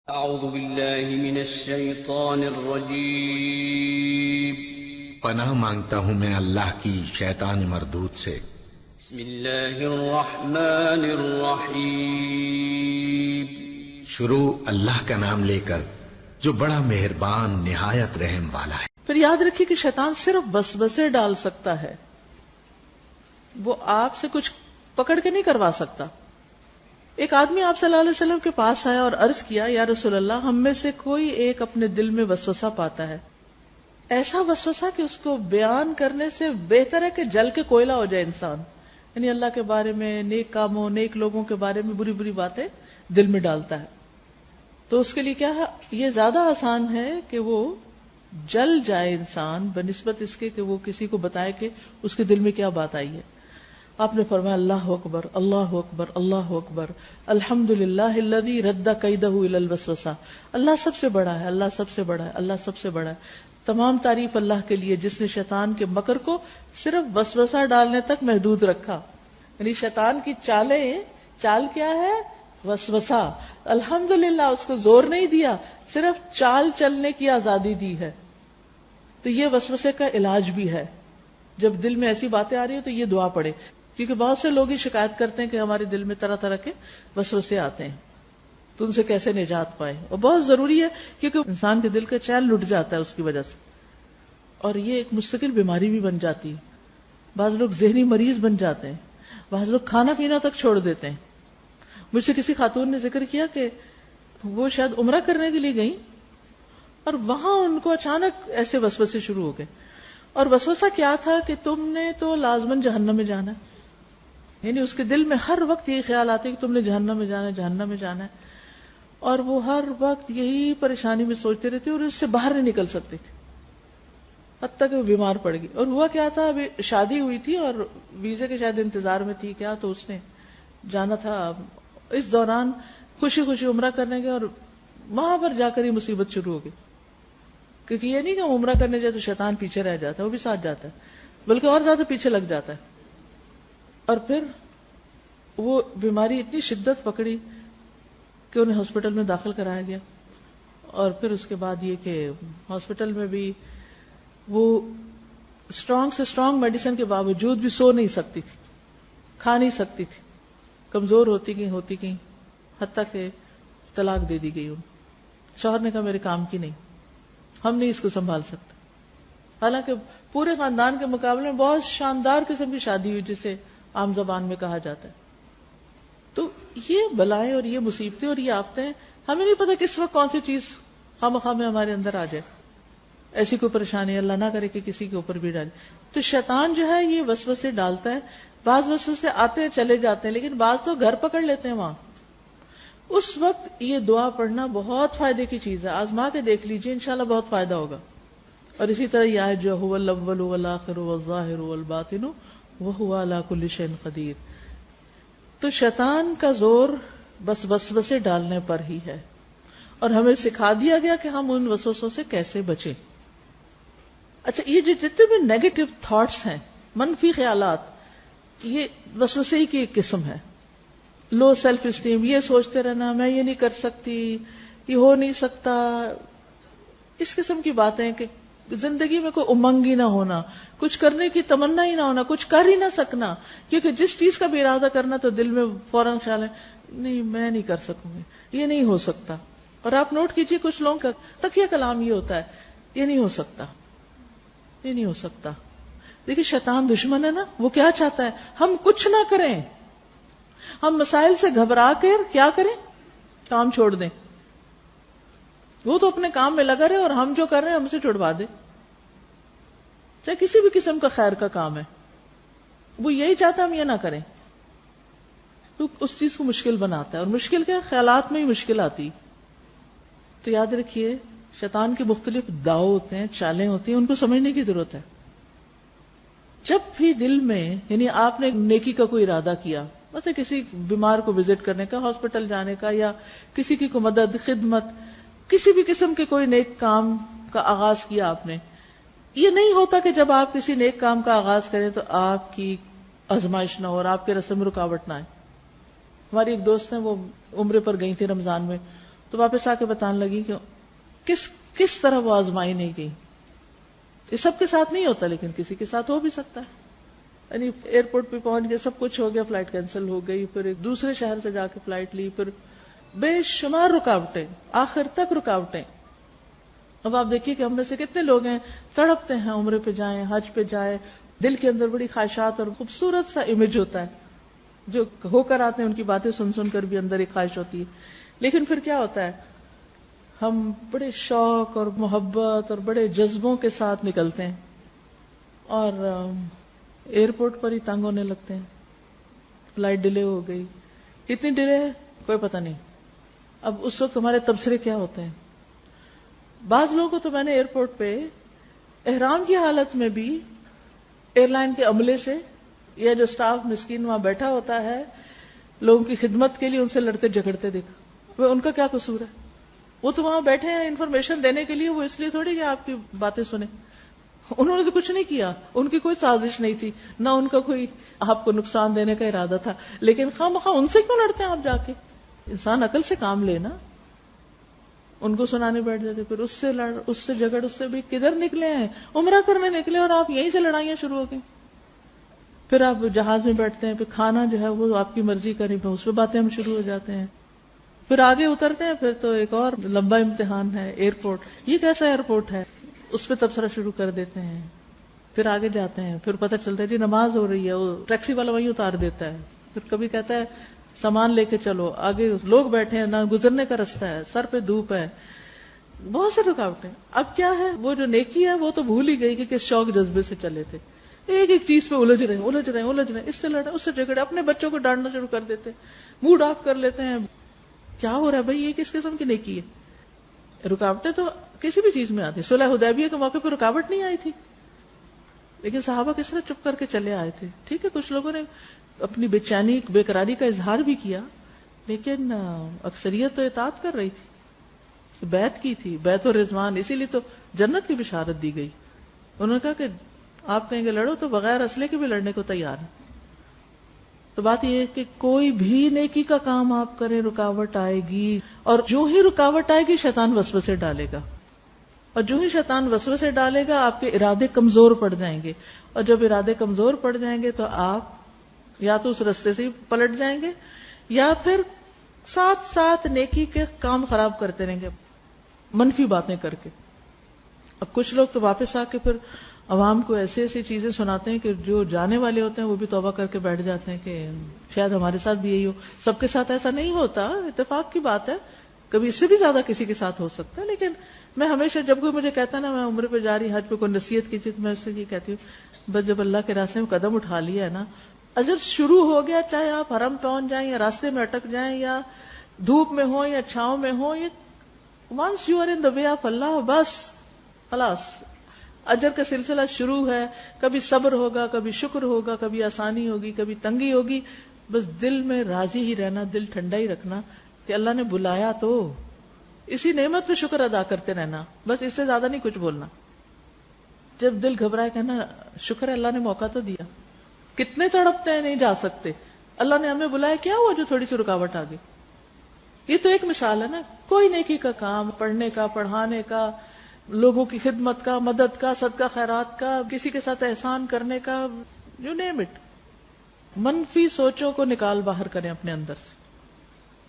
اعوذ باللہ من الشیطان الرجیم پناہ مانگتا ہوں میں اللہ کی شیطان مردود سے۔ بسم اللہ الرحمن الرحیم شروع اللہ کا نام لے کر جو بڑا مہربان نہایت رحم والا ہے۔ پھر یاد رکھیے کہ شیطان صرف وسوسے ڈال سکتا ہے، وہ آپ سے کچھ پکڑ کے نہیں کروا سکتا۔ ایک آدمی آپ صلی اللہ علیہ وسلم کے پاس آیا اور عرض کیا، یا رسول اللہ، ہم میں سے کوئی ایک اپنے دل میں وسوسہ پاتا ہے، ایسا وسوسہ کہ اس کو بیان کرنے سے بہتر ہے کہ جل کے کوئلہ ہو جائے انسان، یعنی اللہ کے بارے میں، نیک کاموں، نیک لوگوں کے بارے میں بری بری باتیں دل میں ڈالتا ہے۔ تو اس کے لیے کیا ہے، یہ زیادہ آسان ہے کہ وہ جل جائے انسان بنسبت اس کے کہ وہ کسی کو بتائے کہ اس کے دل میں کیا بات آئی ہے۔ آپ نے فرمایا اللہ اکبر اللہ اکبر اللہ اکبر الحمدللہ الذی رد کیدہ الی الوسوسہ، اللہ سب سے بڑا ہے، اللہ سب سے بڑا ہے، اللہ سب سے بڑا ہے۔ تمام تعریف اللہ کے لیے جس نے شیطان کے مکر کو صرف وسوسہ ڈالنے تک محدود رکھا، یعنی شیطان کی چال کیا ہے؟ وسوسہ۔ الحمدللہ اس کو زور نہیں دیا، صرف چال چلنے کی آزادی دی ہے۔ تو یہ وسوسے کا علاج بھی ہے۔ جب دل میں ایسی باتیں آ رہی ہیں تو یہ دعا پڑھے، کیونکہ بہت سے لوگ ہی شکایت کرتے ہیں کہ ہمارے دل میں طرح طرح کے وسوسے آتے ہیں، تو ان سے کیسے نجات پائیں۔ اور بہت ضروری ہے کیونکہ انسان کے دل کا چین لٹ جاتا ہے اس کی وجہ سے، اور یہ ایک مستقل بیماری بھی بن جاتی ہے۔ بعض لوگ ذہنی مریض بن جاتے ہیں، بعض لوگ کھانا پینا تک چھوڑ دیتے ہیں۔ مجھ سے کسی خاتون نے ذکر کیا کہ وہ شاید عمرہ کرنے کے لیے گئیں اور وہاں ان کو اچانک ایسے وسوسے شروع ہو گئے، اور وسوسہ کیا تھا کہ تم نے تو لازماً جہنم میں جانا ہے، یعنی اس کے دل میں ہر وقت یہی خیال آتے کہ تم نے جہنم میں جانا ہے، جہنم میں جانا ہے، اور وہ ہر وقت یہی پریشانی میں سوچتے رہتے اور اس سے باہر نہیں نکل سکتے تھے، حتیٰ کہ وہ بیمار پڑ گئی۔ اور ہوا کیا تھا، ابھی شادی ہوئی تھی اور ویزے کے شاید انتظار میں تھی کیا، تو اس نے جانا تھا۔ اس دوران خوشی خوشی عمرہ کرنے گئے اور وہاں پر جا کر ہی مصیبت شروع ہو گئی، کیونکہ یہ نہیں کہ عمرہ کرنے جائے تو شیطان پیچھے رہ جاتا ہے، وہ بھی ساتھ جاتا ہے، بلکہ اور زیادہ پیچھے لگ جاتا ہے۔ اور پھر وہ بیماری اتنی شدت پکڑی کہ انہیں ہاسپٹل میں داخل کرایا گیا، اور پھر اس کے بعد یہ کہ ہاسپٹل میں بھی وہ اسٹرانگ سے اسٹرانگ میڈیسن کے باوجود بھی سو نہیں سکتی تھی، کھا نہیں سکتی تھی، کمزور ہوتی گئی، حتیٰ کہ طلاق دے دی گئی ان۔ شوہر نے کہا میرے کام کی نہیں، ہم نہیں اس کو سنبھال سکتے، حالانکہ پورے خاندان کے مقابلے میں بہت شاندار قسم کی شادی ہوئی جسے عام زبان میں کہا جاتا ہے۔ تو یہ بلائیں اور یہ مصیبتیں اور یہ آفتیں، ہمیں نہیں پتا کس وقت کون سی چیز خواہ میں ہمارے اندر آ جائے، ایسی کوئی پریشانی اللہ نہ کرے کہ کسی کے اوپر بھی ڈالے۔ تو شیطان جو ہے یہ وسوسے ڈالتا ہے، بعض وسوسے آتے ہیں چلے جاتے ہیں، لیکن بعض تو گھر پکڑ لیتے ہیں وہاں۔ اس وقت یہ دعا پڑھنا بہت فائدے کی چیز ہے، آزما کے دیکھ لیجئے، انشاءاللہ بہت فائدہ ہوگا۔ اور اسی طرح یہ آیت جو هو الاول والآخر والظاہر والباطن وهو على كل شيء قدیر، تو شیطان کا زور بس وسوسے ڈالنے پر ہی ہے، اور ہمیں سکھا دیا گیا کہ ہم ان وسوسوں سے کیسے بچیں۔ اچھا، یہ جو جتنے بھی نیگیٹو تھاٹس ہیں، منفی خیالات، یہ وسوسے ہی کی ایک قسم ہے۔ لو سیلف اسٹیم، یہ سوچتے رہنا میں یہ نہیں کر سکتی، یہ ہو نہیں سکتا، اس قسم کی باتیں کہ زندگی میں کوئی امنگ ہی نہ ہونا، کچھ کرنے کی تمنا ہی نہ ہونا، کچھ کر ہی نہ سکنا، کیونکہ جس چیز کا بھی ارادہ کرنا تو دل میں فوراً خیال ہے نہیں میں نہیں کر سکوں گی، یہ نہیں ہو سکتا۔ اور آپ نوٹ کیجئے کچھ لوگوں کا تکیہ کلام یہ ہوتا ہے، یہ نہیں ہو سکتا، یہ نہیں ہو سکتا۔ دیکھیے شیطان دشمن ہے نا، وہ کیا چاہتا ہے، ہم کچھ نہ کریں، ہم مسائل سے گھبرا کر کیا کریں، کام چھوڑ دیں۔ وہ تو اپنے کام میں لگا رہے اور ہم جو کر رہے ہیں ہم سے چھڑوا دے، چاہے کسی بھی قسم کا خیر کا کام ہے، وہ یہی چاہتا ہے ہم یہ نہ کریں، تو اس چیز کو مشکل بناتا ہے، اور مشکل کیا، خیالات میں ہی مشکل آتی۔ تو یاد رکھیے شیطان کے مختلف داؤ ہوتے ہیں، چالیں ہوتی ہیں، ان کو سمجھنے کی ضرورت ہے۔ جب بھی دل میں، یعنی آپ نے نیکی کا کوئی ارادہ کیا، مثلا کسی بیمار کو وزٹ کرنے کا، ہاسپٹل جانے کا، یا کسی کی کوئی مدد، خدمت، کسی بھی قسم کے کوئی نیک کام کا آغاز کیا آپ نے، یہ نہیں ہوتا کہ جب آپ کسی نیک کام کا آغاز کریں تو آپ کی آزمائش نہ ہو اور آپ کے رسم رکاوٹ نہ آئے۔ ہماری ایک دوست ہیں، وہ عمرے پر گئی تھی رمضان میں، تو واپس آ کے بتانے لگی کہ کس طرح وہ آزمائی نہیں گئی. یہ سب کے ساتھ نہیں ہوتا لیکن کسی کے ساتھ ہو بھی سکتا ہے. یعنی ایئرپورٹ پہ پہنچ گئے, سب کچھ ہو گیا, فلائٹ کینسل ہو گئی, پھر ایک دوسرے شہر سے جا کے فلائٹ لی, پھر بے شمار رکاوٹیں, آخر تک رکاوٹیں. اب آپ دیکھیے کہ ہم میں سے کتنے لوگ ہیں تڑپتے ہیں عمرے پہ جائیں, حج پہ جائیں, دل کے اندر بڑی خواہشات اور خوبصورت سا امیج ہوتا ہے, جو ہو کر آتے ہیں ان کی باتیں سن سن کر بھی اندر ایک خواہش ہوتی ہے. لیکن پھر کیا ہوتا ہے, ہم بڑے شوق اور محبت اور بڑے جذبوں کے ساتھ نکلتے ہیں اور ایئرپورٹ پر ہی تنگ ہونے لگتے ہیں. فلائٹ ڈیلے ہو گئی, اتنی ڈیلے ہے کوئی پتہ نہیں. اب اس وقت ہمارے تبصرے کیا ہوتے ہیں. بعض لوگوں کو تو میں نے ایئرپورٹ پہ احرام کی حالت میں بھی ایئر لائن کے عملے سے یا جو سٹاف مسکین وہاں بیٹھا ہوتا ہے لوگوں کی خدمت کے لیے, ان سے لڑتے جھگڑتے دیکھا. وہ ان کا کیا قصور ہے؟ وہ تو وہاں بیٹھے ہیں انفارمیشن دینے کے لیے, وہ اس لیے تھوڑی کہ آپ کی باتیں سنیں. انہوں نے تو کچھ نہیں کیا, ان کی کوئی سازش نہیں تھی, نہ ان کا کوئی آپ کو نقصان دینے کا ارادہ تھا. لیکن خواہ مخواہ ان سے کیوں لڑتے ہیں آپ جا کے؟ انسان عقل سے کام لے نا. ان کو سنانے بیٹھ جاتے, پھر اس سے لڑ, اس سے جھگڑ, اس سے بھی. کدھر نکلے ہیں؟ عمرہ کرنے نکلے اور آپ یہیں سے لڑائیاں شروع ہو گئی. پھر آپ جہاز میں بیٹھتے ہیں, پھر کھانا جو ہے وہ آپ کی مرضی کا نہیں, اس پہ باتیں ہم شروع ہو جاتے ہیں. پھر آگے اترتے ہیں, پھر تو ایک اور لمبا امتحان ہے ایئرپورٹ. یہ کیسا ایئرپورٹ ہے؟ اس پہ تبصرہ شروع کر دیتے ہیں. پھر آگے جاتے ہیں, پھر پتہ چلتا ہے جی نماز ہو رہی ہے, وہ ٹیکسی والا وہیں اتار دیتا ہے. پھر کبھی کہتا ہے سامان لے کے چلو, آگے لوگ بیٹھے ہیں, نہ گزرنے کا رستہ ہے, سر پہ دھوپ ہے, بہت سے رکاوٹیں. اب کیا ہے, وہ جو نیکی ہے وہ تو بھول ہی گئی کہ کس شوق جذبے سے چلے تھے. ایک ایک چیز پہ الجھ رہے ہیں, اس سے لڑے, اس سے جھگڑے, اپنے بچوں کو ڈانٹنا شروع کر دیتے, موڈ آف کر لیتے ہیں. کیا ہو رہا ہے بھائی, یہ کس قسم کی نیکی ہے؟ رکاوٹیں تو کسی بھی چیز میں آتی. صلح حدیبیہ کے موقع پہ رکاوٹ نہیں آئی تھی, لیکن صحابہ کس طرح چپ کر کے چلے آئے تھے. ٹھیک ہے, کچھ لوگوں نے اپنی بے چینی, بے قراری کا اظہار بھی کیا, لیکن اکثریت تو اطاعت کر رہی تھی, بیعت کی تھی, بیعت و رضوان. اسی لیے تو جنت کی بشارت دی گئی. انہوں نے کہا کہ آپ کہیں گے لڑو تو بغیر اسلحے کے بھی لڑنے کو تیار ہیں. تو بات یہ ہے کہ کوئی بھی نیکی کا کام آپ کریں رکاوٹ آئے گی, اور جو ہی رکاوٹ آئے گی شیطان وسوسے ڈالے گا, اور جو ہی شیطان وسوسے ڈالے گا آپ کے ارادے کمزور پڑ جائیں گے, اور جب ارادے کمزور پڑ جائیں گے تو آپ یا تو اس رستے سے ہی پلٹ جائیں گے, یا پھر ساتھ ساتھ نیکی کے کام خراب کرتے رہیں گے منفی باتیں کر کے. اب کچھ لوگ تو واپس آ کے پھر عوام کو ایسی ایسی چیزیں سناتے ہیں کہ جو جانے والے ہوتے ہیں وہ بھی توبہ کر کے بیٹھ جاتے ہیں کہ شاید ہمارے ساتھ بھی یہی ہو. سب کے ساتھ ایسا نہیں ہوتا, اتفاق کی بات ہے, کبھی اس سے بھی زیادہ کسی کے ساتھ ہو سکتا ہے. لیکن میں ہمیشہ جب کوئی مجھے کہتا ہے نا میں عمرے پہ جا رہی, حج پہ کوئی نصیحت کی چیز, میں اس سے یہ کہتی ہوں بس جب اللہ کے راستے میں قدم اٹھا لیا ہے نا, اجر شروع ہو گیا, چاہے آپ حرم پہنچ جائیں یا راستے میں اٹک جائیں یا دھوپ میں ہو یا چھاؤں میں ہو, یہ once you are in the way of اللہ, بس خلاص اجر کا سلسلہ شروع ہے. کبھی صبر ہوگا, کبھی شکر ہوگا, کبھی آسانی ہوگی, کبھی تنگی ہوگی. بس دل میں راضی ہی رہنا, دل ٹھنڈا ہی رکھنا کہ اللہ نے بلایا تو اسی نعمت پہ شکر ادا کرتے رہنا, بس اس سے زیادہ نہیں کچھ بولنا. جب دل گھبرائے کہنا شکر ہے اللہ نے موقع تو دیا. کتنے تڑپتے ہیں نہیں جا سکتے, اللہ نے ہمیں بلایا, کیا ہوا جو تھوڑی سی رکاوٹ آ گئی. یہ تو ایک مثال ہے نا. کوئی نیکی کا کام, پڑھنے کا, پڑھانے کا, لوگوں کی خدمت کا, مدد کا, صدقہ خیرات کا, کسی کے ساتھ احسان کرنے کا, یو نیم اٹ. منفی سوچوں کو نکال باہر کریں اپنے اندر سے.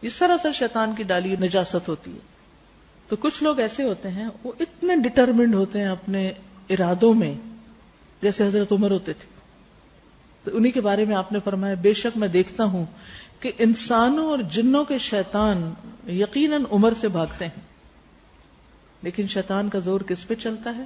یہ سراسر شیطان کی ڈالی نجاست ہوتی ہے. تو کچھ لوگ ایسے ہوتے ہیں وہ اتنے ڈٹرمنڈ ہوتے ہیں اپنے ارادوں میں, جیسے حضرت عمر ہوتے تھے. تو انہی کے بارے میں آپ نے فرمایا بے شک میں دیکھتا ہوں کہ انسانوں اور جنوں کے شیطان یقیناً عمر سے بھاگتے ہیں, لیکن شیطان کا زور کس پہ چلتا ہے؟